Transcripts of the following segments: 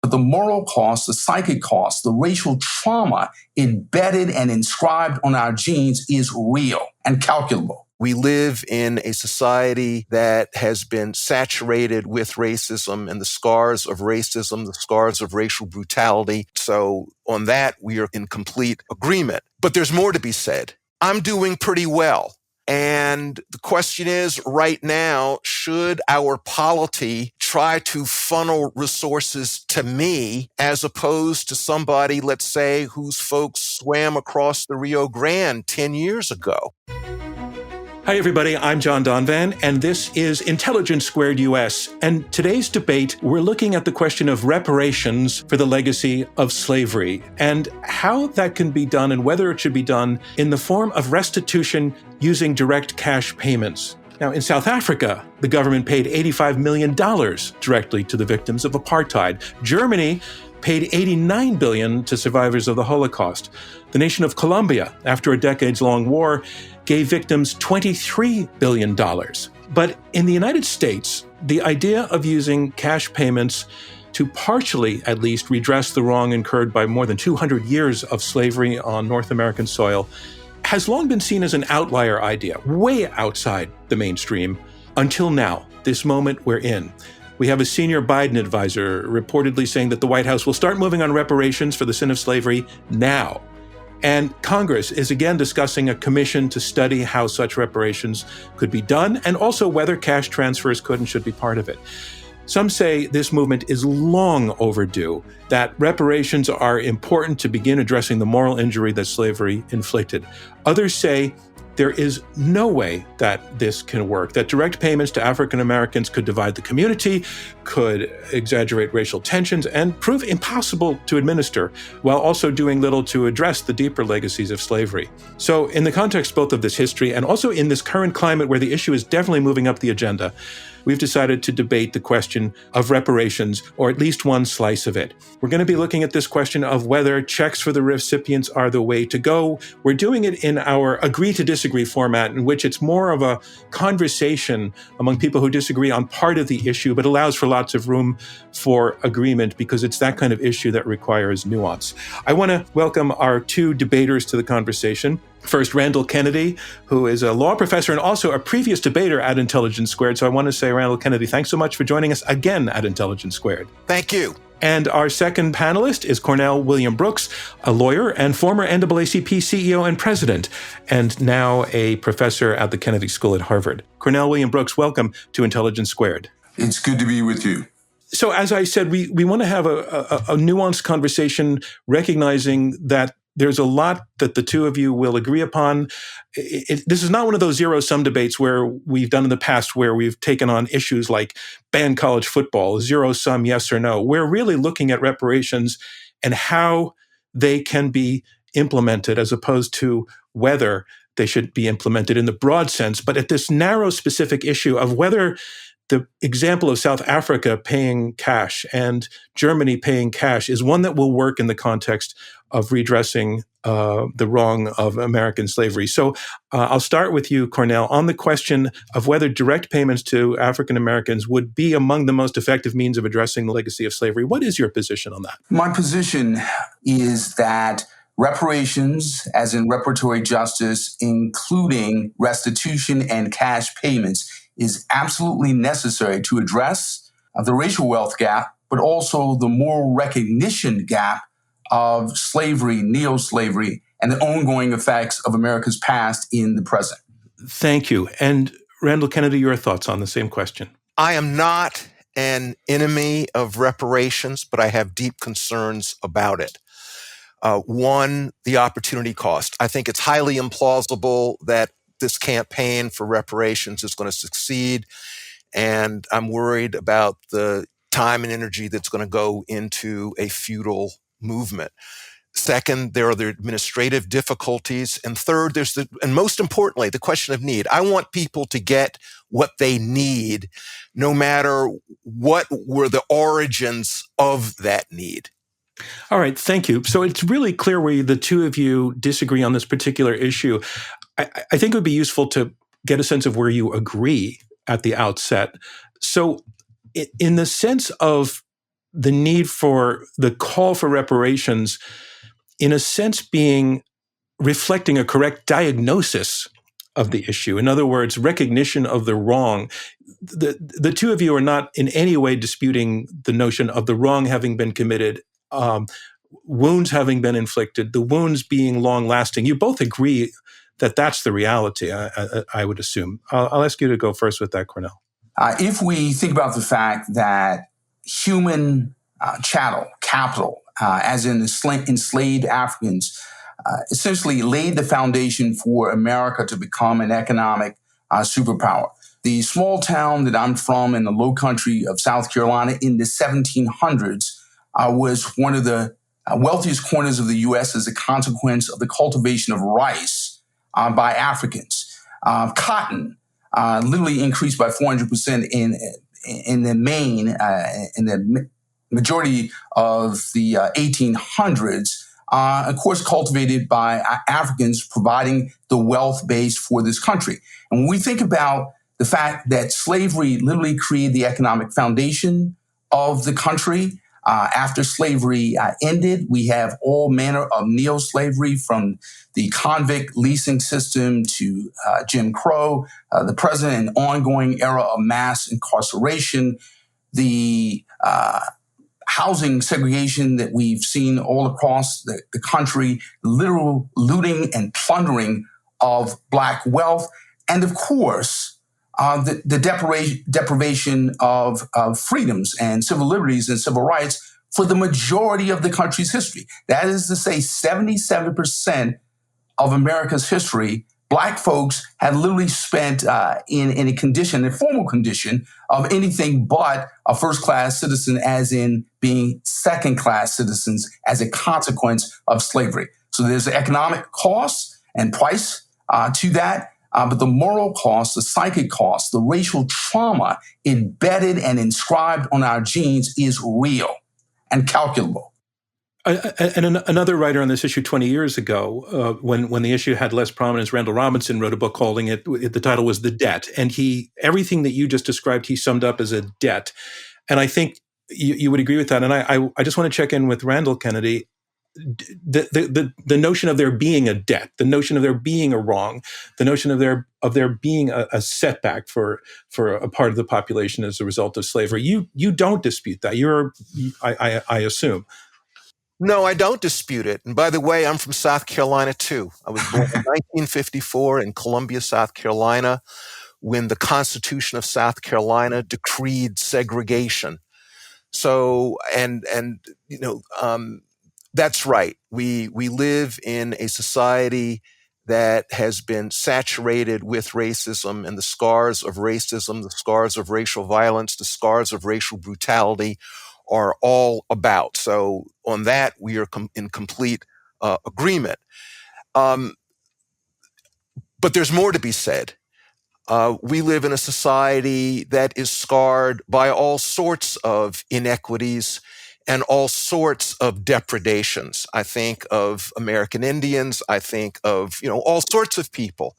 But the moral cost, the psychic cost, the racial trauma embedded and inscribed on our genes is real and calculable. We live in a society that has been saturated with racism and the scars of racism, the scars of racial brutality. So on that, we are in complete agreement. But there's more to be said. I'm doing pretty well. And the question is, right now, should our polity try to funnel resources to me as opposed to somebody, let's say, whose folks swam across the Rio Grande 10 years ago? Hi, everybody. I'm John Donvan, and this is Intelligence Squared US. And today's debate, we're looking at the question of reparations for the legacy of slavery and how that can be done and whether it should be done in the form of restitution using direct cash payments. Now, in South Africa, the government paid $85 million directly to the victims of apartheid. Germany paid $89 billion to survivors of the Holocaust. The nation of Colombia, after a decades-long war, gave victims $23 billion. But in the United States, the idea of using cash payments to partially, at least, redress the wrong incurred by more than 200 years of slavery on North American soil has long been seen as an outlier idea, way outside the mainstream, until now, this moment we're in. We have a senior Biden advisor reportedly saying that the White House will start moving on reparations for the sin of slavery now. And Congress is again discussing a commission to study how such reparations could be done and also whether cash transfers could and should be part of it. Some say this movement is long overdue, that reparations are important to begin addressing the moral injury that slavery inflicted. Others say there is no way that this can work, that direct payments to African Americans could divide the community, could exaggerate racial tensions, and prove impossible to administer, while also doing little to address the deeper legacies of slavery. So in the context both of this history and also in this current climate where the issue is definitely moving up the agenda, we've decided to debate the question of reparations, or at least one slice of it. We're going to be looking at this question of whether checks for the recipients are the way to go. We're doing it in our agree to disagree format, in which it's more of a conversation among people who disagree on part of the issue, but allows for lots of room for agreement because it's that kind of issue that requires nuance. I want to welcome our two debaters to the conversation. First, Randall Kennedy, who is a law professor and also a previous debater at Intelligence Squared. So I want to say, Randall Kennedy, thanks so much for joining us again at Intelligence Squared. Thank you. And our second panelist is Cornell William Brooks, a lawyer and former NAACP CEO and president, and now a professor at the Kennedy School at Harvard. Cornell William Brooks, welcome to Intelligence Squared. It's good to be with you. So as I said, we want to have a nuanced conversation, recognizing that there's a lot that the two of you will agree upon. This is not one of those zero-sum debates where we've done in the past where we've taken on issues like ban college football, zero-sum, yes or no. We're really looking at reparations and how they can be implemented as opposed to whether they should be implemented in the broad sense. But at this narrow specific issue of whether the example of South Africa paying cash and Germany paying cash is one that will work in the context of redressing the wrong of American slavery. So I'll start with you, Cornell, on the question of whether direct payments to African Americans would be among the most effective means of addressing the legacy of slavery. What is your position on that? My position is that reparations, as in reparatory justice, including restitution and cash payments, is absolutely necessary to address the racial wealth gap, but also the moral recognition gap of slavery, neo-slavery, and the ongoing effects of America's past in the present. Thank you. And Randall Kennedy, your thoughts on the same question? I am not an enemy of reparations, but I have deep concerns about it. One, the opportunity cost. I think it's highly implausible that this campaign for reparations is going to succeed, and I'm worried about the time and energy that's going to go into a futile movement. Second, there are the administrative difficulties. And third, and most importantly, the question of need. I want people to get what they need, no matter what were the origins of that need. All right, thank you. So it's really clear where the two of you disagree on this particular issue. I think it would be useful to get a sense of where you agree at the outset. So in the sense of the need for the call for reparations, in a sense, being reflecting a correct diagnosis of the issue. In other words, recognition of the wrong. The two of you are not in any way disputing the notion of the wrong having been committed, wounds having been inflicted, the wounds being long lasting. You both agree that that's the reality, I would assume. I'll ask you to go first with that, Cornell. If we think about the fact that human chattel, capital, as in enslaved Africans, essentially laid the foundation for America to become an economic superpower. The small town that I'm from in the low country of South Carolina in the 1700s was one of the wealthiest corners of the U.S. as a consequence of the cultivation of rice by Africans. Cotton literally increased by 400% in the main, in the majority of the 1800s. Of course, cultivated by Africans, providing the wealth base for this country. And when we think about the fact that slavery literally created the economic foundation of the country, after slavery ended, we have all manner of neo-slavery, from the convict leasing system to Jim Crow, the present and ongoing era of mass incarceration, the housing segregation that we've seen all across the country, literal looting and plundering of Black wealth, and of course, the deprivation of freedoms and civil liberties and civil rights for the majority of the country's history. That is to say, 77% of America's history, Black folks had literally spent in a condition, a formal condition of anything but a first-class citizen, as in being second-class citizens as a consequence of slavery. So there's an economic cost and price to that, but the moral cost, the psychic cost, the racial trauma embedded and inscribed on our genes is real and calculable. And another writer on this issue 20 years ago, when the issue had less prominence, Randall Robinson wrote a book calling it, the title was The Debt. And everything that you just described, he summed up as a debt. And I think you would agree with that. And I just want to check in with Randall Kennedy. The notion of there being a debt, the notion of there being a wrong, the notion of there being a setback for a part of the population as a result of slavery. You don't dispute that. I assume. No, I don't dispute it. And by the way, I'm from South Carolina too. I was born in 1954 in Columbia, South Carolina, when the Constitution of South Carolina decreed segregation. So, that's right. We live in a society that has been saturated with racism, and the scars of racism, the scars of racial violence, the scars of racial brutality are all about. So on that, we are in complete agreement. But there's more to be said. We live in a society that is scarred by all sorts of inequities and all sorts of depredations. I think of American Indians. I think of, all sorts of people.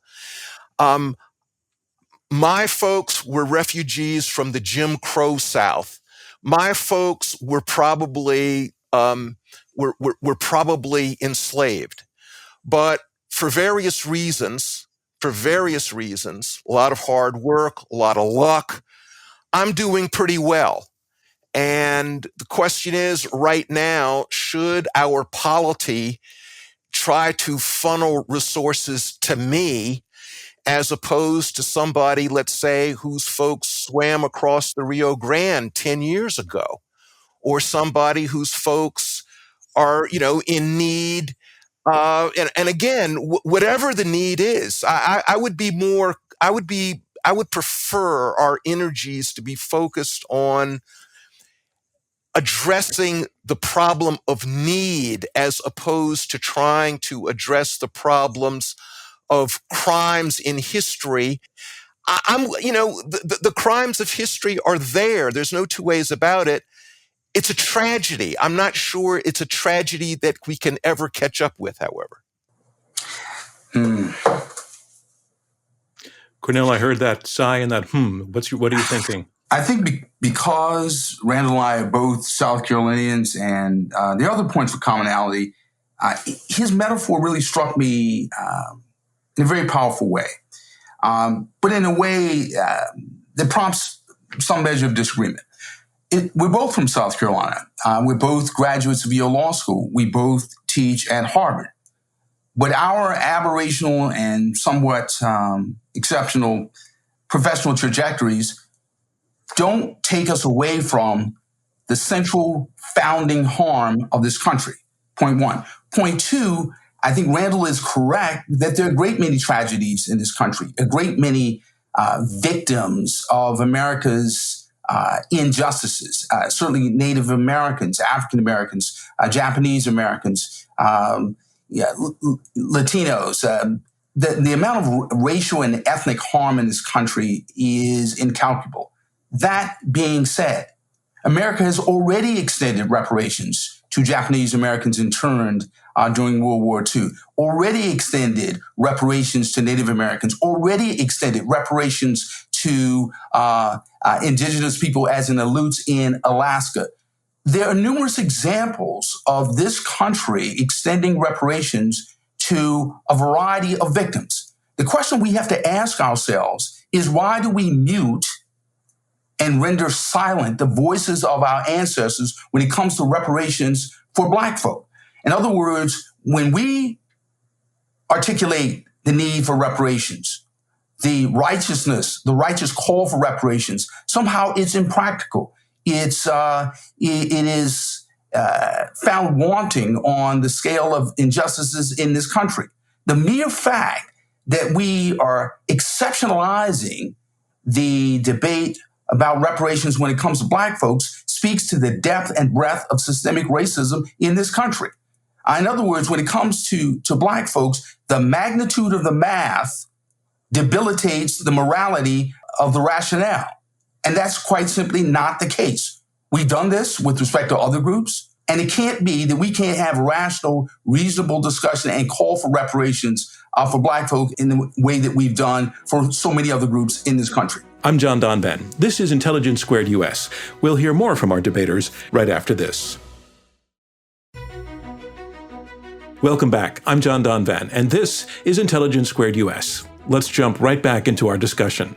My folks were refugees from the Jim Crow South. My folks were probably enslaved, but for various reasons, a lot of hard work, a lot of luck, I'm doing pretty well. And the question is, right now, should our polity try to funnel resources to me as opposed to somebody, let's say, whose folks swam across the Rio Grande 10 years ago, or somebody whose folks are, in need. And again, whatever the need is, I would prefer our energies to be focused on addressing the problem of need as opposed to trying to address the problems of crimes in history. The crimes of history are there. There's no two ways about it. It's a tragedy. I'm not sure it's a tragedy that we can ever catch up with, however. Cornell, I heard that sigh and that what are you thinking? I think because Randall and I are both South Carolinians, and there are other points of commonality, his metaphor really struck me in a very powerful way, but in a way that prompts some measure of disagreement. We're both from South Carolina. We're both graduates of Yale Law School. We both teach at Harvard. But our aberrational and somewhat exceptional professional trajectories don't take us away from the central founding harm of this country. Point one. Point two, I think Randall is correct that there are a great many tragedies in this country, a great many victims of America's injustices, certainly Native Americans, African Americans, Japanese Americans, Latinos. The amount of racial and ethnic harm in this country is incalculable. That being said, America has already extended reparations to Japanese Americans interned during World War II, already extended reparations to Native Americans, already extended reparations to indigenous people as in Aleuts in Alaska. There are numerous examples of this country extending reparations to a variety of victims. The question we have to ask ourselves is, why do we mute and render silent the voices of our ancestors when it comes to reparations for Black folk? In other words, when we articulate the need for reparations, the righteous call for reparations, somehow it's impractical. It is found wanting on the scale of injustices in this country. The mere fact that we are exceptionalizing the debate about reparations when it comes to Black folks speaks to the depth and breadth of systemic racism in this country. In other words, when it comes to Black folks, the magnitude of the math debilitates the morality of the rationale. And that's quite simply not the case. We've done this with respect to other groups, and it can't be that we can't have rational, reasonable discussion and call for reparations for Black folk in the way that we've done for so many other groups in this country. I'm John Donvan. This is Intelligence Squared US. We'll hear more from our debaters right after this. Welcome back. I'm John Donvan, and this is Intelligence Squared US. Let's jump right back into our discussion.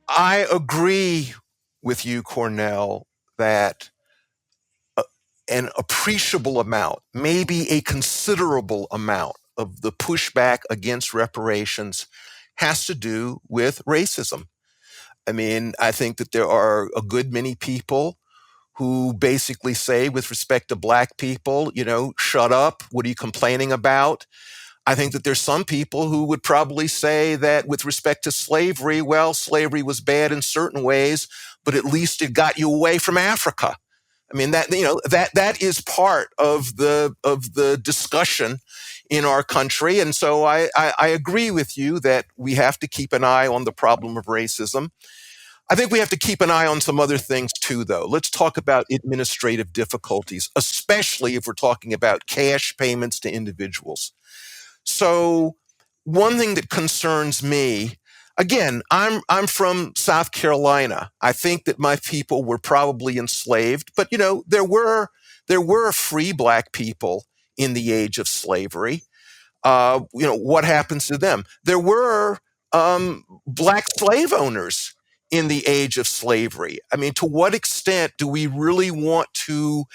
I agree with you, Cornell, that an appreciable amount, maybe a considerable amount of the pushback against reparations has to do with racism. I mean, I think that there are a good many people who basically say, with respect to Black people, shut up, what are you complaining about? I think that there's some people who would probably say that with respect to slavery, well, slavery was bad in certain ways, but at least it got you away from Africa. I mean, that is part of the discussion in our country. And so I agree with you that we have to keep an eye on the problem of racism. I think we have to keep an eye on some other things too, though. Let's talk about administrative difficulties, especially if we're talking about cash payments to individuals. So one thing that concerns me, again, I'm from South Carolina. I think that my people were probably enslaved, but there were free Black people in the age of slavery. What happens to them? There were Black slave owners in the age of slavery. I mean, to what extent do we really want to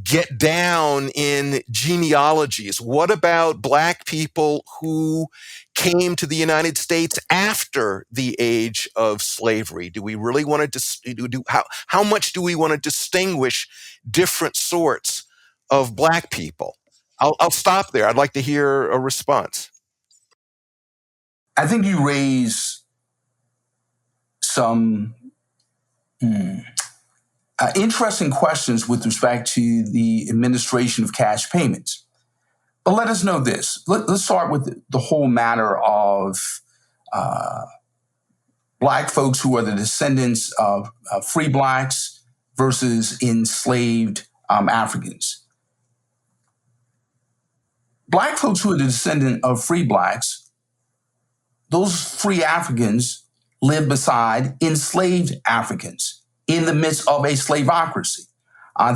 get down in genealogies? What about Black people who came to the United States after the age of slavery? Do we really want to how much do we want to distinguish different sorts of Black people? I'll stop there. I'd like to hear a response. I think you raise some interesting questions with respect to the administration of cash payments. But let us know this. Let's start with the whole matter of Black folks who are the descendants of free Blacks versus enslaved Africans. Black folks who are the descendant of free Blacks, those free Africans lived beside enslaved Africans in the midst of a slaveocracy.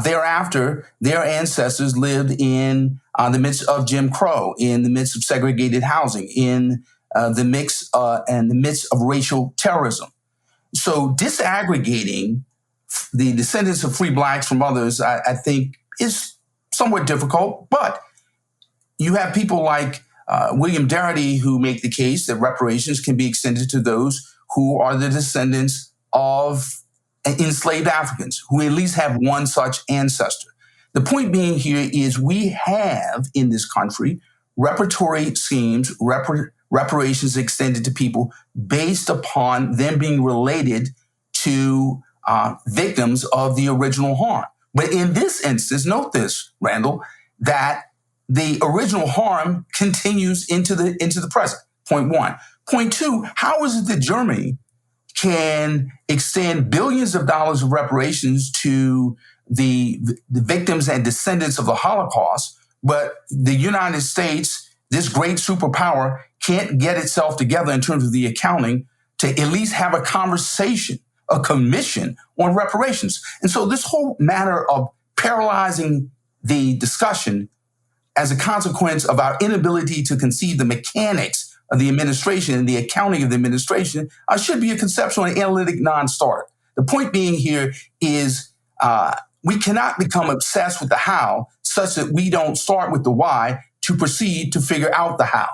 Thereafter, their ancestors lived in the midst of Jim Crow, in the midst of segregated housing, in the midst of racial terrorism. So disaggregating the descendants of free blacks from others, I think, is somewhat difficult. But you have people like William Darity who make the case that reparations can be extended to those who are the descendants of enslaved Africans, who at least have one such ancestor. The point being here is we have in this country reparatory schemes, reparations extended to people based upon them being related to victims of the original harm. But in this instance, note this, Randall, that the original harm continues into the present. Point one. Point two, how is it that Germany can extend billions of dollars of reparations to the victims and descendants of the Holocaust, but the United States, this great superpower, can't get itself together in terms of the accounting to at least have a conversation, a commission on reparations? And so this whole matter of paralyzing the discussion as a consequence of our inability to conceive the mechanics of the administration and the accounting of the administration should be a conceptual and analytic non-starter. The point being here is we cannot become obsessed with the how such that we don't start with the why to proceed to figure out the how.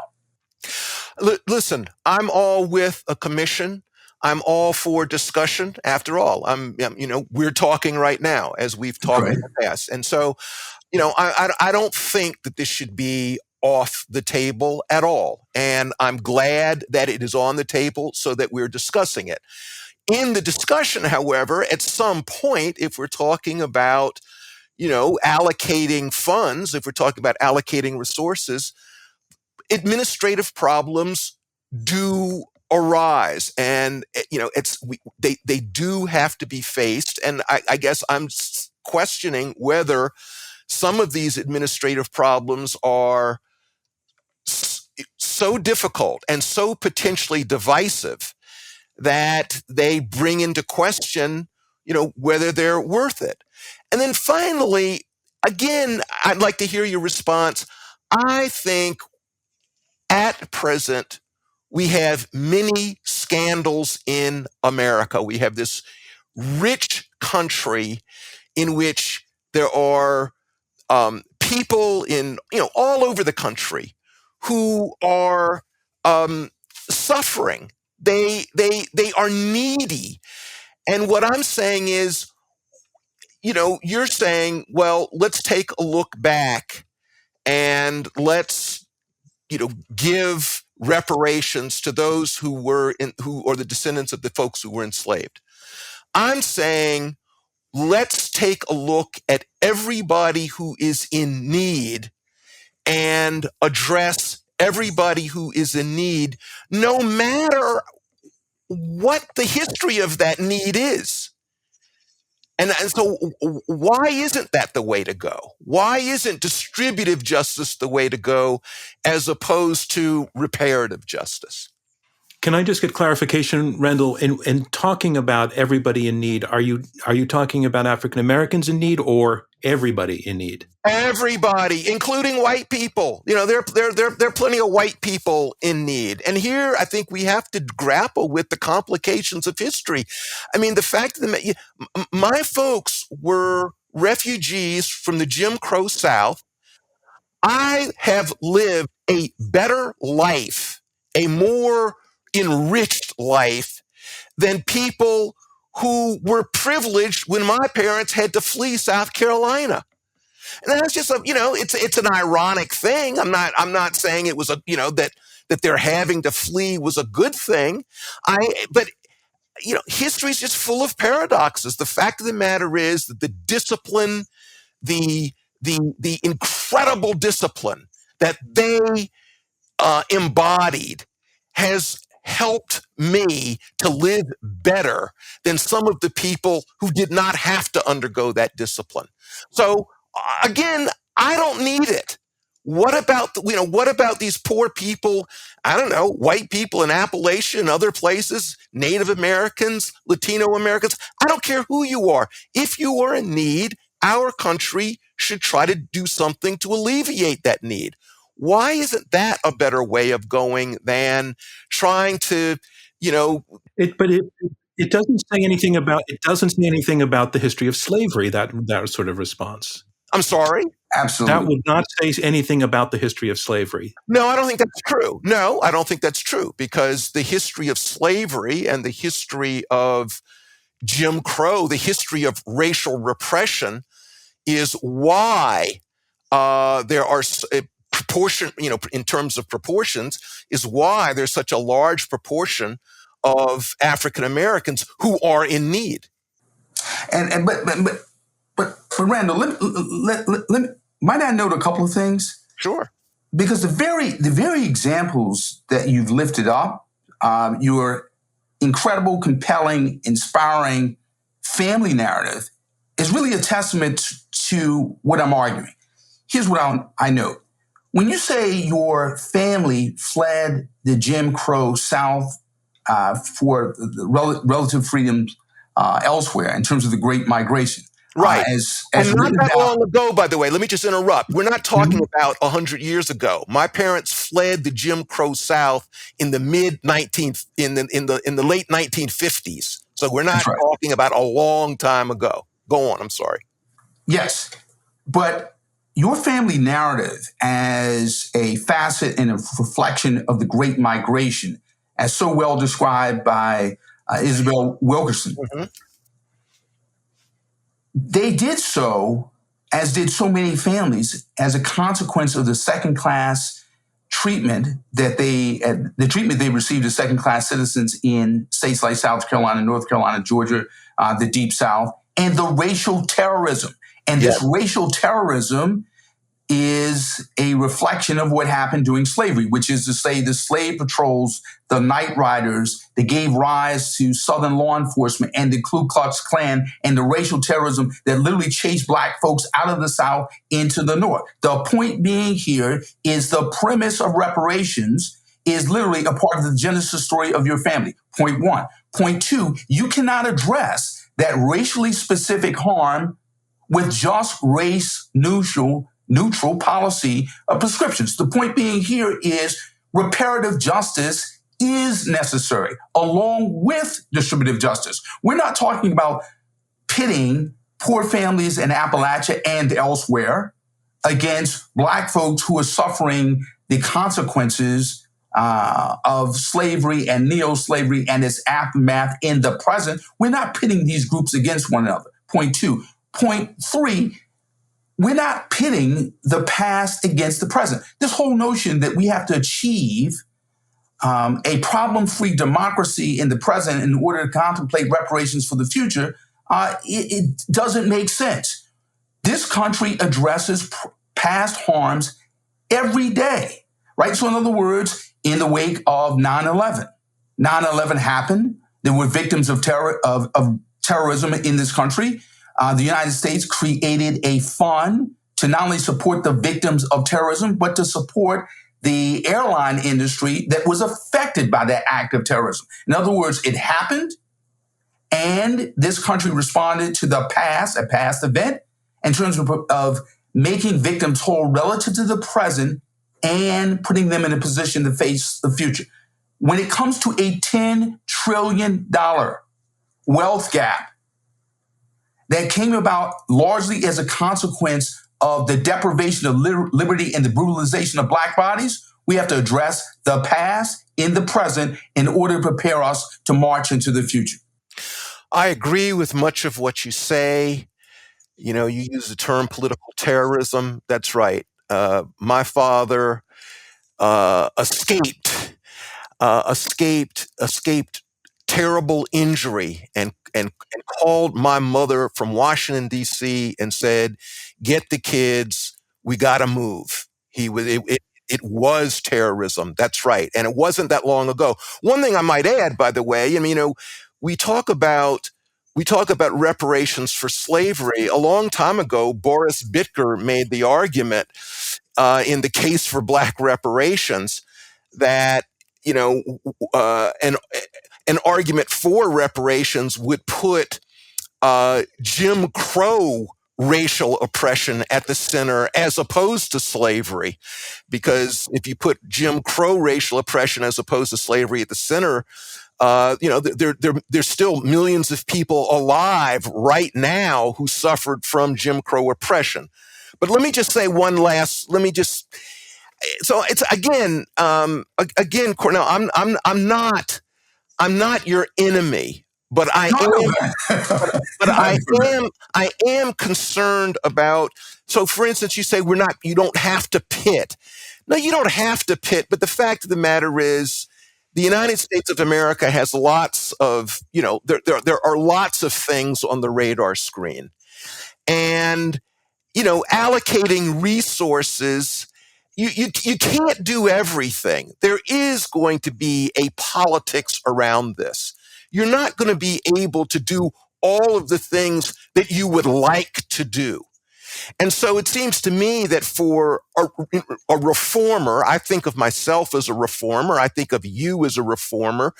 Listen, I'm all with a commission. I'm all for discussion. After all, we're talking right now as we've talked in the past. And so, I don't think that this should be off the table at all. And I'm glad that it is on the table so that we're discussing it. In the discussion, however, at some point, if we're talking about, allocating funds, if we're talking about allocating resources, administrative problems do arise, and they do have to be faced. And I guess I'm questioning whether some of these administrative problems are so difficult and so potentially divisive that they bring into question, whether they're worth it. And then finally, again, I'd like to hear your response. I think at present, we have many scandals in America. We have this rich country in which there are people in all over the country who are suffering. They are needy, and what I'm saying is, you're saying, well, let's take a look back and let's give reparations to those who are the descendants of the folks who were enslaved. I'm saying, let's take a look at everybody who is in need and address everybody who is in need, no matter what the history of that need is. And so why isn't that the way to go? Why isn't distributive justice the way to go as opposed to reparative justice? Can I just get clarification, Randall? In talking about everybody in need, are you talking about African Americans in need or everybody in need? Everybody, including white people. There are plenty of white people in need. And here, I think we have to grapple with the complications of history. I mean, the fact that my folks were refugees from the Jim Crow South. I have lived a better life, a more enriched life than people who were privileged when my parents had to flee South Carolina. And that's just it's an ironic thing. I'm not saying it was that their having to flee was a good thing. But history is just full of paradoxes. The fact of the matter is that the discipline, the incredible discipline that they embodied has helped me to live better than some of the people who did not have to undergo that discipline. So again, I don't need it. What about what about these poor people? I don't know, white people in Appalachia and other places, Native Americans, Latino Americans. I don't care who you are. If you are in need, our country should try to do something to alleviate that need. Why isn't that a better way of going than trying to, you know, It doesn't say anything about the history of slavery. That sort of response. I'm sorry? That Absolutely. would not say anything about the history of slavery. No, I don't think that's true. No, I don't think that's true, because the history of slavery and the history of Jim Crow, the history of racial repression, is why there are a proportion, in terms of proportions, is why there's such a large proportion of African Americans who are in need. And but Randall, might I note a couple of things? Sure. Because the very examples that you've lifted up, your incredible, compelling, inspiring family narrative is really a testament to what I'm arguing. Here's what I note. When you say your family fled the Jim Crow South for the relative freedoms elsewhere in terms of the Great Migration, Right. as And not written that down. long ago, by the way, let me just interrupt. We're not talking about 100 years ago. My parents fled the Jim Crow South in the in the late 1950s. So we're not That's right. talking about a long time ago. Go on. I'm sorry. Yes, but your family narrative as a facet and a reflection of the Great Migration, as so well described by Isabel Wilkerson, Mm-hmm. they did so, as did so many families, as a consequence of the second-class treatment the treatment they received as second-class citizens in states like South Carolina, North Carolina, Georgia, the Deep South, and the racial terrorism. And this racial terrorism is a reflection of what happened during slavery, which is to say the slave patrols, the night riders that gave rise to Southern law enforcement and the Ku Klux Klan and the racial terrorism that literally chased Black folks out of the South into the North. The point being here is the premise of reparations is literally a part of the genesis story of your family. Point one. Point two, you cannot address that racially specific harm with just race neutral policy of prescriptions. The point being here is reparative justice is necessary along with distributive justice. We're not talking about pitting poor families in Appalachia and elsewhere against Black folks who are suffering the consequences of slavery and neo-slavery and its aftermath in the present. We're not pitting these groups against one another. Point two. Point three, we're not pitting the past against the present. This whole notion that we have to achieve a problem-free democracy in the present in order to contemplate reparations for the future, it doesn't make sense. This country addresses past harms every day, right? So in other words, in the wake of 9/11, 9/11 happened. There were victims of terrorism in this country. The United States created a fund to not only support the victims of terrorism, but to support the airline industry that was affected by that act of terrorism. In other words, it happened, and this country responded to a past event, in terms of making victims whole relative to the present and putting them in a position to face the future. When it comes to a $10 trillion wealth gap, that came about largely as a consequence of the deprivation of liberty and the brutalization of Black bodies, we have to address the past in the present in order to prepare us to march into the future. I agree with much of what you say. You use the term political terrorism. That's right. My father escaped terrible injury and called my mother from Washington, D.C. and said, "Get the kids. We got to move." It was terrorism. That's right. And it wasn't that long ago. One thing I might add, by the way, we talk about reparations for slavery. A long time ago, Boris Bitker made the argument in the case for Black reparations, that an argument for reparations would put Jim Crow racial oppression at the center as opposed to slavery. Because if you put Jim Crow racial oppression as opposed to slavery at the center, there's still millions of people alive right now who suffered from Jim Crow oppression. But let me just say so it's again, Cornell, I'm not your enemy, but I am concerned about. So, for instance, you say you don't have to pit. No, you don't have to pit. But the fact of the matter is, the United States of America has lots of, there are lots of things on the radar screen, and allocating resources. You can't do everything. There is going to be a politics around this. You're not going to be able to do all of the things that you would like to do. And so it seems to me that for a reformer, I think of myself as a reformer, I think of you as a reformer,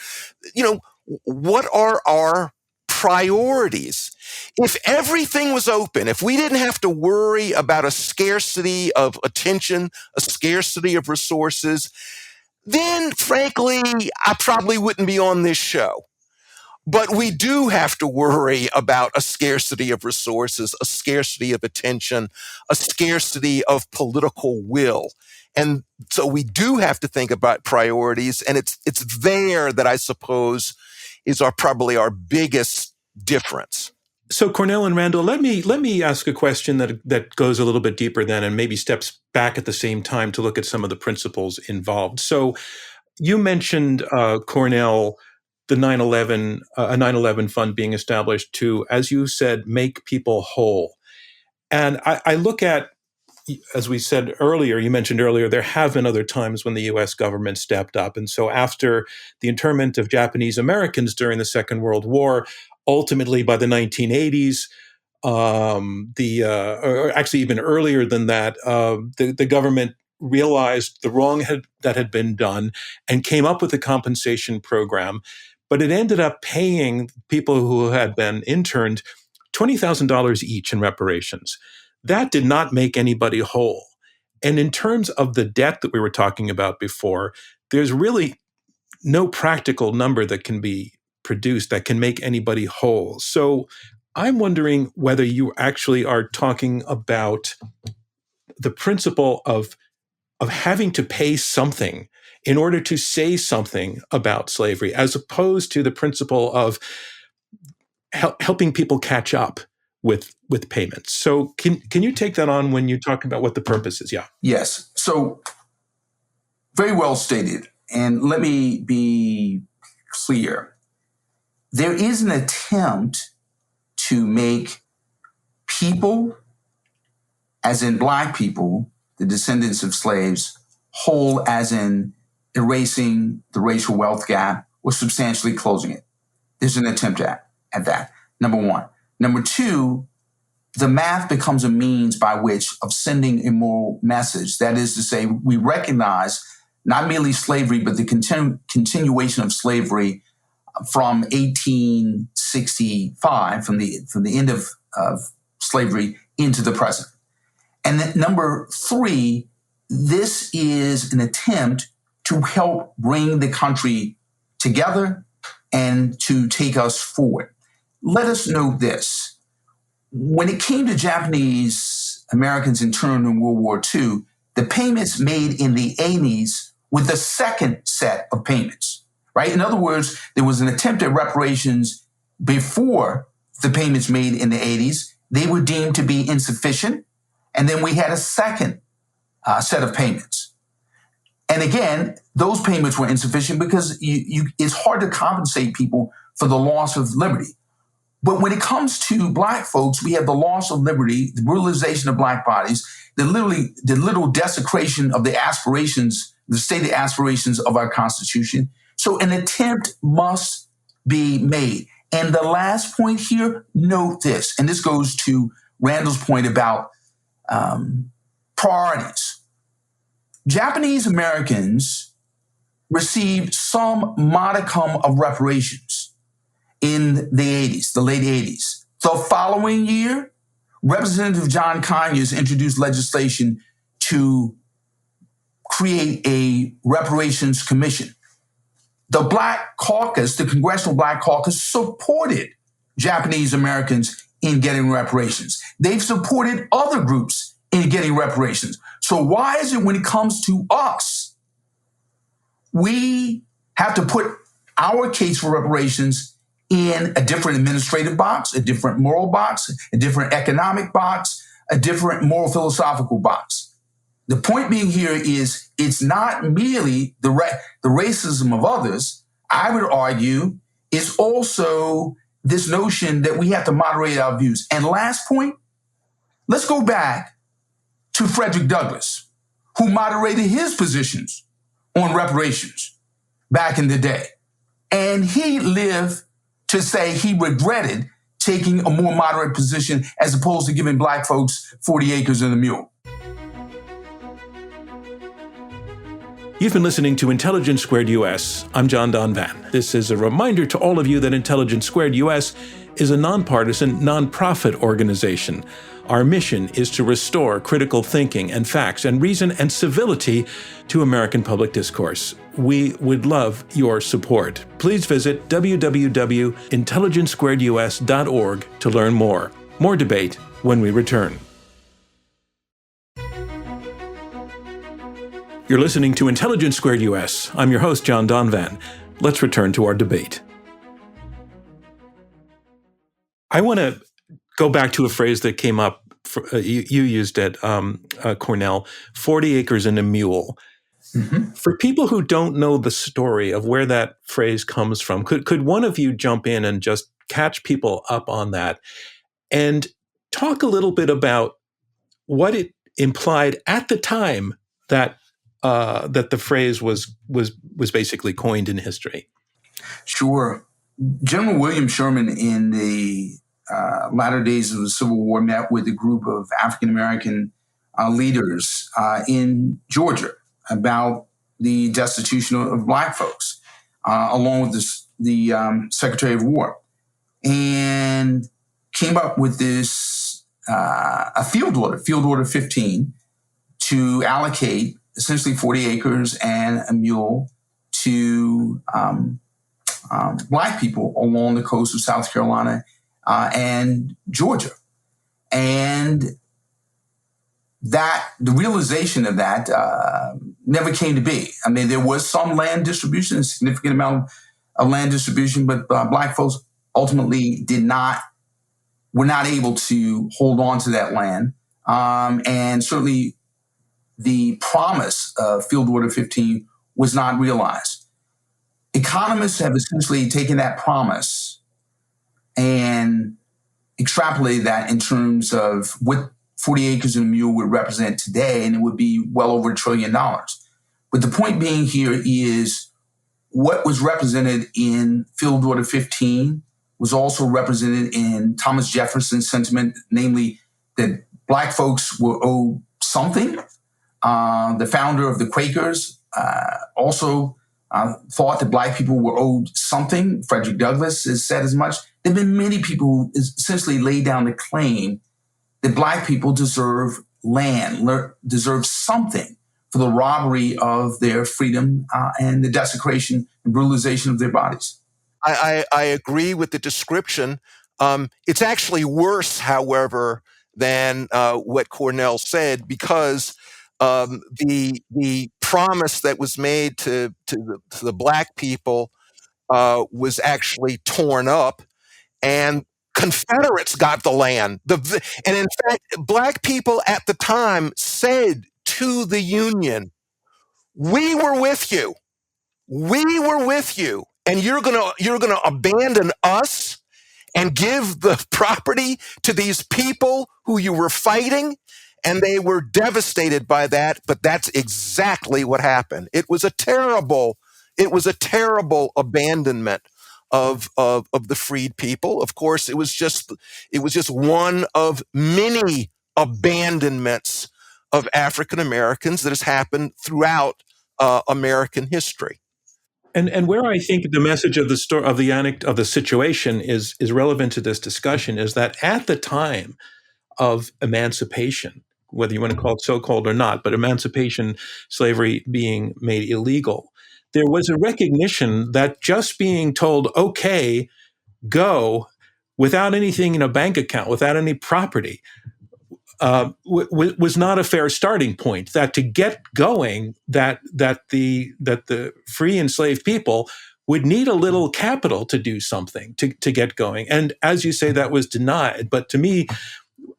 what are our priorities? If everything was open, if we didn't have to worry about a scarcity of attention, a scarcity of resources, then frankly, I probably wouldn't be on this show. But we do have to worry about a scarcity of resources, a scarcity of attention, a scarcity of political will. And so we do have to think about priorities. And it's there that I suppose is probably our biggest difference. So Cornell and Randall, let me ask a question that goes a little bit deeper then and maybe steps back at the same time to look at some of the principles involved. So you mentioned, Cornell, the 9/11, a 9/11 fund being established to, as you said, make people whole. And I look at, as we said earlier, you mentioned earlier, there have been other times when the U.S. government stepped up. And so after the internment of Japanese Americans during the Second World War, ultimately by the 1980s, or actually even earlier than that, the government realized the wrong that had been done and came up with a compensation program. But it ended up paying people who had been interned $20,000 each in reparations. That did not make anybody whole. And in terms of the debt that we were talking about before, there's really no practical number that can be produced that can make anybody whole. So I'm wondering whether you actually are talking about the principle of having to pay something in order to say something about slavery, as opposed to the principle of helping people catch up with payments. So can you take that on when you talk about what the purpose is? Yeah. Yes. So very well stated. And let me be clear. There is an attempt to make people, as in Black people, the descendants of slaves, whole, as in erasing the racial wealth gap or substantially closing it. There's an attempt at that, number one. Number two, the math becomes a means by which of sending a moral message. That is to say, we recognize not merely slavery, but the continuation of slavery from 1865, from the end of slavery into the present. And then number three, this is an attempt to help bring the country together and to take us forward. Let us know this. When it came to Japanese Americans interned in World War II, the payments made in the 80s were the second set of payments, right? In other words, there was an attempt at reparations before the payments made in the 80s. They were deemed to be insufficient. And then we had a second set of payments. And again, those payments were insufficient because it's hard to compensate people for the loss of liberty. But when it comes to Black folks, we have the loss of liberty, the brutalization of Black bodies, the literal desecration of the aspirations, the stated aspirations of our Constitution. So an attempt must be made. And the last point here, note this, and this goes to Randall's point about priorities. Japanese Americans received some modicum of reparations in the 80s, the late 80s. The following year, Representative John Conyers introduced legislation to create a reparations commission. The Black Caucus, the Congressional Black Caucus, supported Japanese Americans in getting reparations. They've supported other groups in getting reparations. So why is it when it comes to us, we have to put our case for reparations in a different administrative box, a different moral box, a different economic box, a different moral philosophical box? The point being here is it's not merely the racism of others. I would argue it's also this notion that we have to moderate our views. And last point, let's go back to Frederick Douglass, who moderated his positions on reparations back in the day. And he lived to say he regretted taking a more moderate position as opposed to giving Black folks 40 acres and a mule. You've been listening to Intelligence Squared US. I'm John Donvan. This is a reminder to all of you that Intelligence Squared US is a nonpartisan, nonprofit organization. Our mission is to restore critical thinking and facts and reason and civility to American public discourse. We would love your support. Please visit www.intelligencesquaredus.org to learn more. More debate when we return. You're listening to Intelligence Squared US. I'm your host, John Donvan. Let's return to our debate. I want to go back to a phrase that came up, you used at Cornell, 40 acres and a mule. Mm-hmm. For people who don't know the story of where that phrase comes from, could one of you jump in and just catch people up on that and talk a little bit about what it implied at the time that the phrase was basically coined in history? Sure. General William Sherman in the latter days of the Civil War met with a group of African-American leaders in Georgia about the destitution of Black folks, along with the Secretary of War, and came up with this, a field order 15, to allocate essentially 40 acres and a mule to Black people along the coast of South Carolina and Georgia. And that the realization of that never came to be. I mean, there was some land distribution, a significant amount of land distribution, but Black folks ultimately were not able to hold on to that land. And certainly the promise of Field Order 15 was not realized. Economists have essentially taken that promise and extrapolated that in terms of what 40 acres and a mule would represent today, and it would be well over $1 trillion. But the point being here is what was represented in Field Order 15 was also represented in Thomas Jefferson's sentiment, namely that Black folks were owed something. The founder of the Quakers also thought that Black people were owed something. Frederick Douglass has said as much. There have been many people who essentially laid down the claim that Black people deserve land, deserve something for the robbery of their freedom and the desecration and brutalization of their bodies. I agree with the description. It's actually worse, however, than what Cornell said, because the promise that was made to the Black people was actually torn up, and Confederates got the land. And in fact, Black people at the time said to the Union, "We were with you. We were with you, and you're gonna abandon us and give the property to these people who you were fighting." And they were devastated by that, but that's exactly what happened. It was a terrible abandonment of the freed people. Of course, it was just one of many abandonments of African Americans that has happened throughout American history. And where I think the message of the story of the situation is relevant to this discussion is that at the time of emancipation, whether you want to call it so-called or not, but emancipation, slavery being made illegal, there was a recognition that just being told, okay, go, without anything in a bank account, without any property, was not a fair starting point. That to get going, that the free enslaved people would need a little capital to do something to get going. And as you say, that was denied. But to me,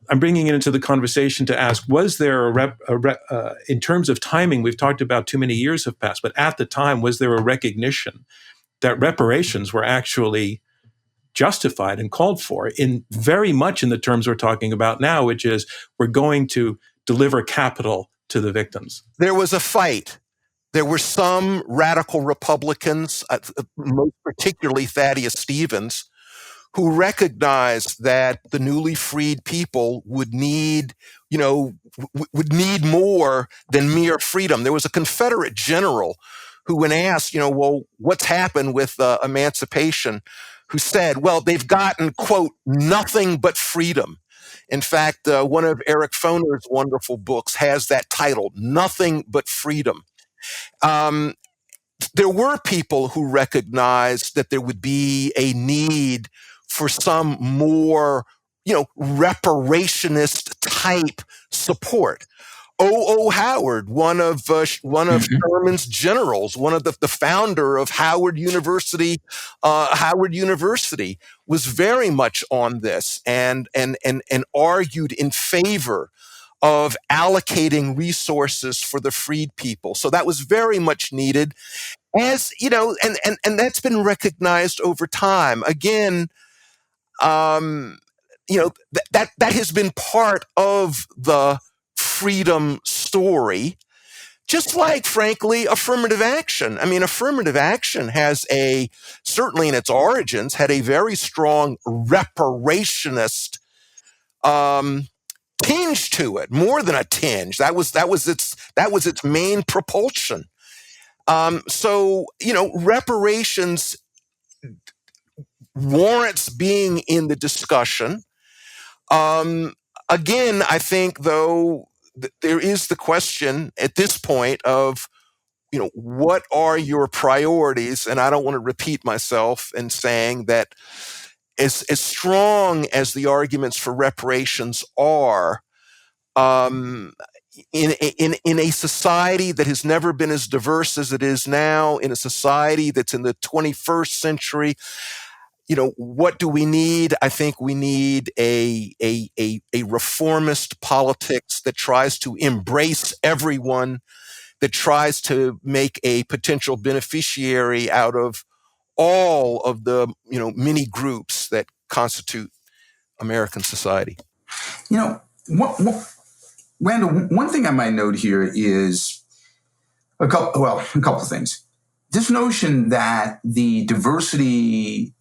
I'm bringing it into the conversation to ask: was there in terms of timing? We've talked about too many years have passed, but at the time, was there a recognition that reparations were actually justified and called for in very much in the terms we're talking about now, which is we're going to deliver capital to the victims? There was a fight. There were some radical Republicans, most particularly Thaddeus Stevens, who recognized that the newly freed people would need, would need more than mere freedom. There was a Confederate general who, when asked, well, what's happened with emancipation, who said, well, they've gotten, quote, nothing but freedom. In fact, one of Eric Foner's wonderful books has that title, Nothing But Freedom. There were people who recognized that there would be a need for some more, reparationist type support. O. Howard, one of Sherman's generals, one of the founder of Howard University, was very much on this and argued in favor of allocating resources for the freed people. So that was very much needed, as and that's been recognized over time. Again, that has been part of the freedom story, just like, frankly, affirmative action. I mean, affirmative action has certainly in its origins, had a very strong reparationist tinge to it, more than a tinge. That was its main propulsion. So, reparations warrants being in the discussion. Again, I think, though, there is the question at this point of, what are your priorities? And I don't want to repeat myself in saying that as strong as the arguments for reparations are, in a society that has never been as diverse as it is now, in a society that's in the 21st century, what do we need? I think we need a reformist politics that tries to embrace everyone, that tries to make a potential beneficiary out of all of the, many groups that constitute American society. Randall, one thing I might note here is a couple of things. This notion that the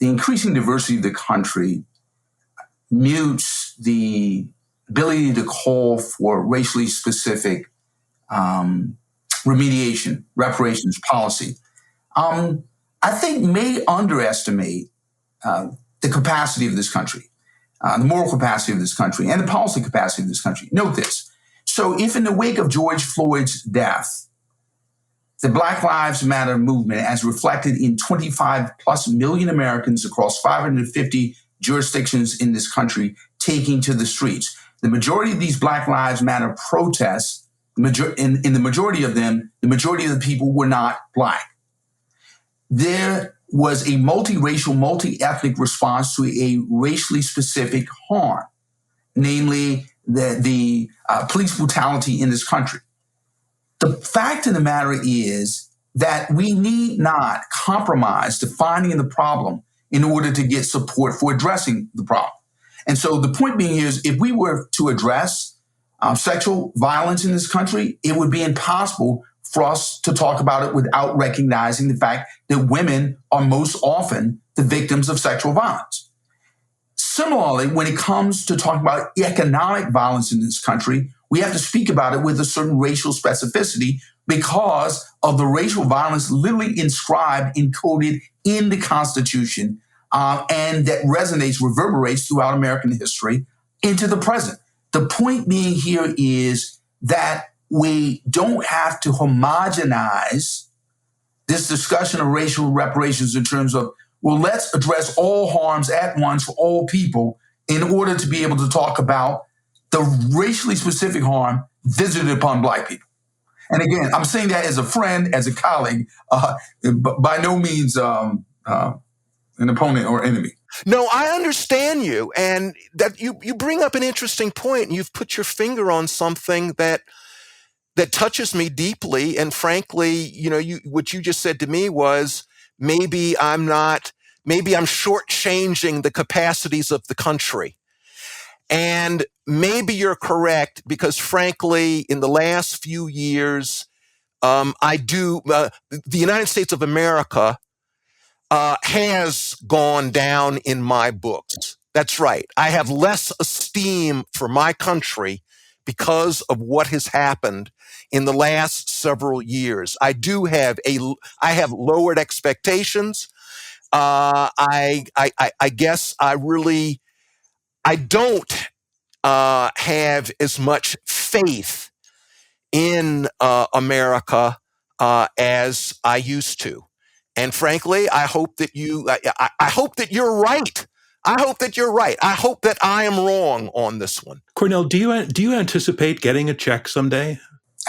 increasing diversity of the country mutes the ability to call for racially specific remediation, reparations policy, I think may underestimate the capacity of this country, the moral capacity of this country, and the policy capacity of this country. Note this. So if in the wake of George Floyd's death, the Black Lives Matter movement, as reflected in 25 plus million Americans across 550 jurisdictions in this country taking to the streets, the majority of these Black Lives Matter protests, in the majority of them, the majority of the people were not Black. There was a multiracial, multi-ethnic response to a racially specific harm, namely the police brutality in this country. The fact of the matter is that we need not compromise defining the problem in order to get support for addressing the problem. And so the point being here is if we were to address sexual violence in this country, it would be impossible for us to talk about it without recognizing the fact that women are most often the victims of sexual violence. Similarly, when it comes to talking about economic violence in this country, we have to speak about it with a certain racial specificity because of the racial violence literally inscribed, encoded in the Constitution, and that resonates, reverberates throughout American history into the present. The point being here is that we don't have to homogenize this discussion of racial reparations in terms of, well, let's address all harms at once for all people in order to be able to talk about the racially specific harm visited upon Black people. And again, I'm saying that as a friend, as a colleague, by no means an opponent or enemy. No, I understand you. And that you bring up an interesting point. You've put your finger on something that touches me deeply. And frankly, what you just said to me was, maybe I'm shortchanging the capacities of the country. And maybe you're correct, because frankly, in the last few years, the United States of America has gone down in my books. That's right. I have less esteem for my country because of what has happened in the last several years. I have lowered expectations. I guess I don't have as much faith in America as I used to. And frankly, I hope that I hope that you're right. I hope that you're right. I hope that I am wrong on this one. Cornell, do you anticipate getting a check someday?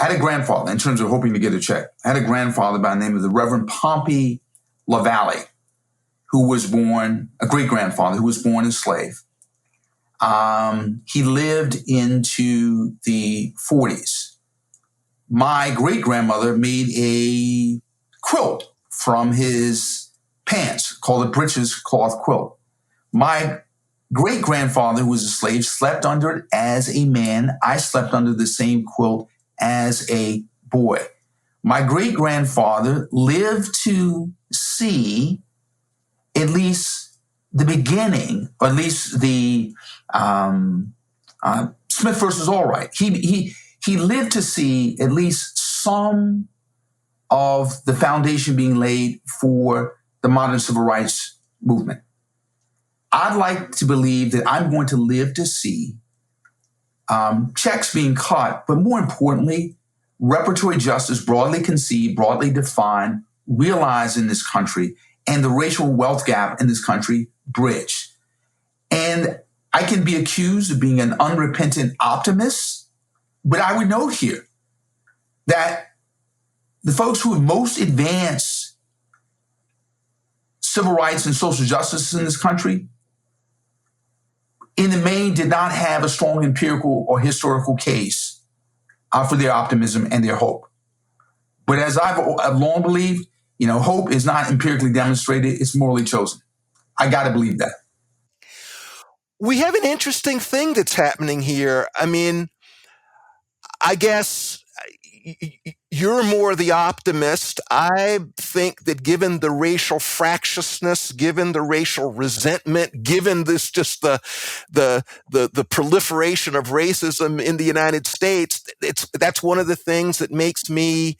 I had a grandfather, in terms of hoping to get a check. I had a grandfather by the name of the Reverend Pompey LaValle, who was born, a great-grandfather who was born enslaved. He lived into the 40s. My great-grandmother made a quilt from his pants called a breeches cloth quilt. My great-grandfather, who was a slave, slept under it as a man. I slept under the same quilt as a boy. My great-grandfather lived to see at least the beginning, or at least the Smith versus Allwright. He lived to see at least some of the foundation being laid for the modern civil rights movement. I'd like to believe that I'm going to live to see checks being cut, but more importantly, reparatory justice broadly conceived, broadly defined, realized in this country, and the racial wealth gap in this country bridged. And I can be accused of being an unrepentant optimist, but I would note here that the folks who have most advanced civil rights and social justice in this country, in the main, did not have a strong empirical or historical case for their optimism and their hope. But as I've long believed, hope is not empirically demonstrated, it's morally chosen. I got to believe that. We have an interesting thing that's happening here. I mean, I guess you're more the optimist. I think that given the racial fractiousness, given the racial resentment, given this just the proliferation of racism in the United States, that's one of the things that makes me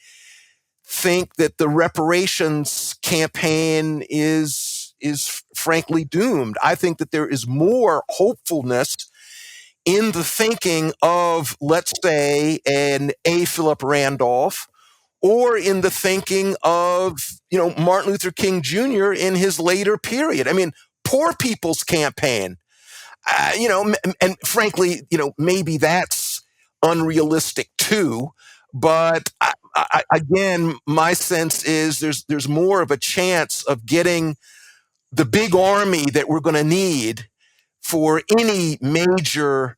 think that the reparations campaign is frankly doomed. I think that there is more hopefulness in the thinking of, let's say, an A. Philip Randolph, or in the thinking of, Martin Luther King Jr. in his later period. I mean, poor people's campaign, and frankly, maybe that's unrealistic too. But again, my sense is there's more of a chance of getting the big army that we're going to need for any major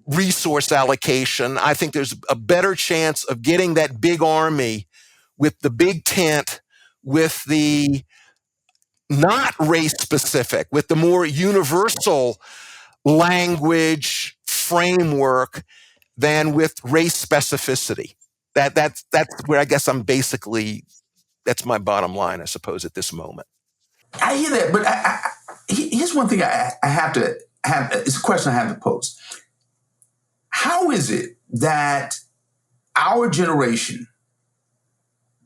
resource allocation. I think there's a better chance of getting that big army with the big tent, with the not race specific, with the more universal language framework than with race specificity. That's where I guess that's my bottom line, I suppose, at this moment. I hear that, but here's one thing I have to have. It's a question I have to pose. how is it that our generation,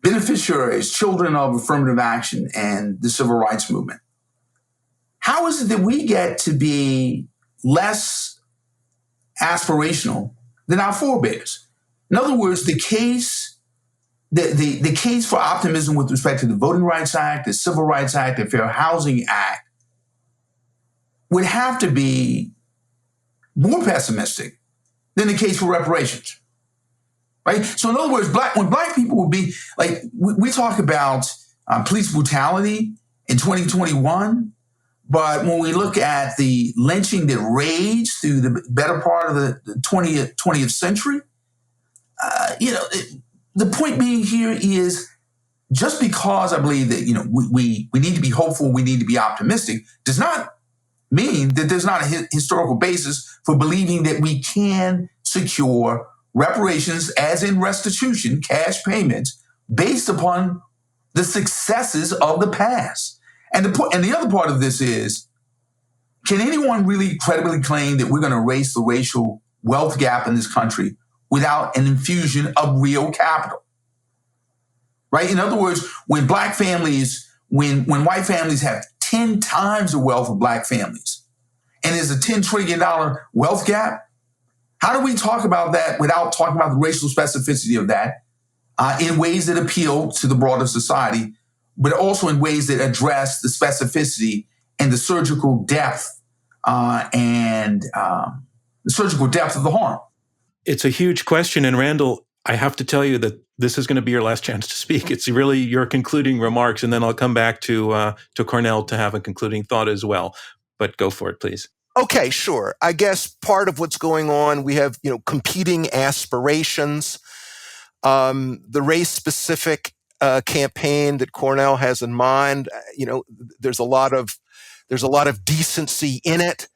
beneficiaries, children of affirmative action and the civil rights movement, how is it that we get to be less aspirational than our forebears? In other words, the case for optimism with respect to the Voting Rights Act, the Civil Rights Act, the Fair Housing Act would have to be more pessimistic than the case for reparations, right? So in other words, when black people will be, like, we talk about police brutality in 2021, but when we look at the lynching that raged through the better part of the 20th century, the point being here is, just because I believe that, we need to be hopeful, we need to be optimistic, does not mean that there's not a historical basis for believing that we can secure reparations, as in restitution, cash payments, based upon the successes of the past. And the other part of this is, can anyone really credibly claim that we're going to erase the racial wealth gap in this country without an infusion of real capital? Right? In other words, when white families have 10 times the wealth of black families, and there's a $10 trillion wealth gap, how do we talk about that without talking about the racial specificity of that in ways that appeal to the broader society, but also in ways that address the specificity and the surgical depth of the harm? It's a huge question. And Randall, I have to tell you that this is going to be your last chance to speak. It's really your concluding remarks, and then I'll come back to Cornell to have a concluding thought as well. But go for it, please. Okay, sure. I guess part of what's going on, we have, competing aspirations. The race-specific campaign that Cornell has in mind, there's a lot of decency in it.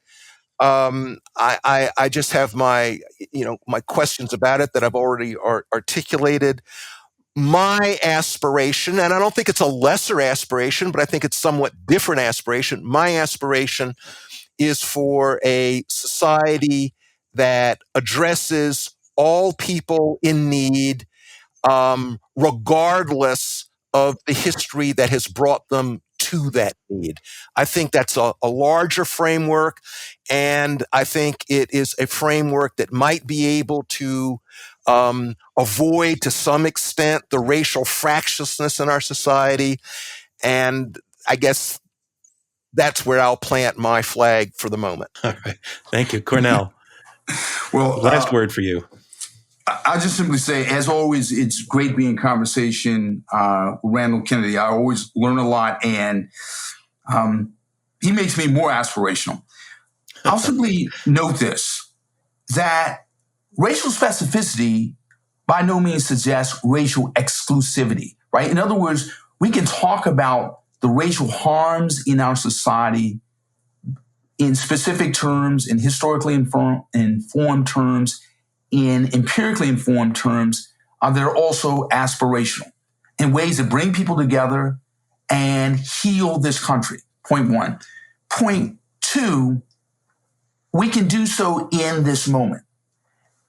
I just have my questions about it that I've already articulated. My aspiration, and I don't think it's a lesser aspiration, but I think it's somewhat different aspiration. My aspiration is for a society that addresses all people in need, regardless of the history that has brought them to that need. I think that's a larger framework, and I think it is a framework that might be able to avoid, to some extent, the racial fractiousness in our society. And I guess that's where I'll plant my flag for the moment. All right. Thank you. Cornell. Well, last word for you. I'll just simply say, as always, it's great being in conversation with Randall Kennedy. I always learn a lot, and he makes me more aspirational. I'll simply note this, that racial specificity by no means suggests racial exclusivity, right? In other words, we can talk about the racial harms in our society in specific terms, in historically informed terms, in empirically informed terms that are also aspirational, in ways that bring people together and heal this country. Point one. Point two, we can do so in this moment.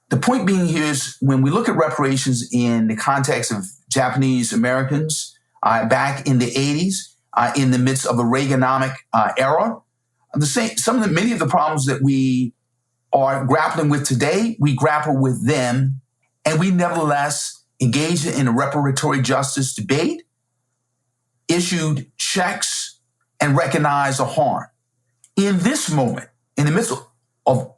The point being here is, when we look at reparations in the context of Japanese Americans back in the 80s, in the midst of a Reaganomic era, many of the problems that we are grappling with today, we grapple with them, and we nevertheless engaged in a reparatory justice debate, issued checks, and recognized the harm. In this moment, in the midst of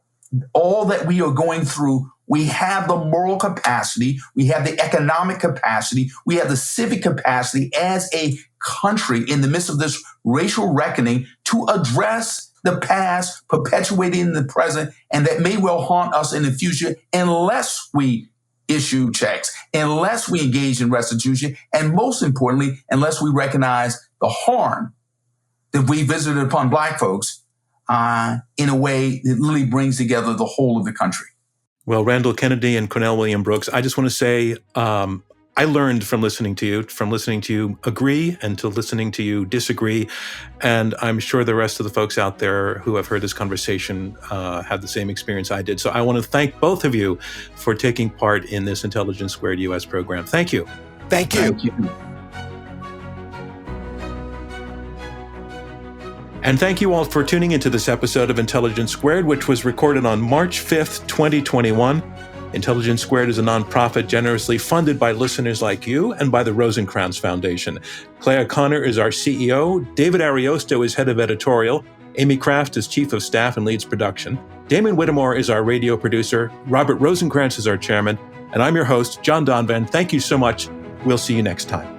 all that we are going through, we have the moral capacity, we have the economic capacity, we have the civic capacity as a country in the midst of this racial reckoning to address the past perpetuating in the present, and that may well haunt us in the future unless we issue checks, unless we engage in restitution, and most importantly, unless we recognize the harm that we visited upon Black folks in a way that really brings together the whole of the country. Well, Randall Kennedy and Cornell William Brooks, I just want to say, I learned from listening to you agree and to listening to you disagree. And I'm sure the rest of the folks out there who have heard this conversation have the same experience I did. So I want to thank both of you for taking part in this Intelligence Squared US program. Thank you. Thank you. Thank you. And thank you all for tuning into this episode of Intelligence Squared, which was recorded on March 5th, 2021. Intelligence Squared is a nonprofit generously funded by listeners like you and by the Rosencrantz Foundation. Claire Connor is our CEO. David Ariosto is head of editorial. Amy Kraft is chief of staff and leads production. Damon Whittemore is our radio producer. Robert Rosencrantz is our chairman. And I'm your host, John Donvan. Thank you so much. We'll see you next time.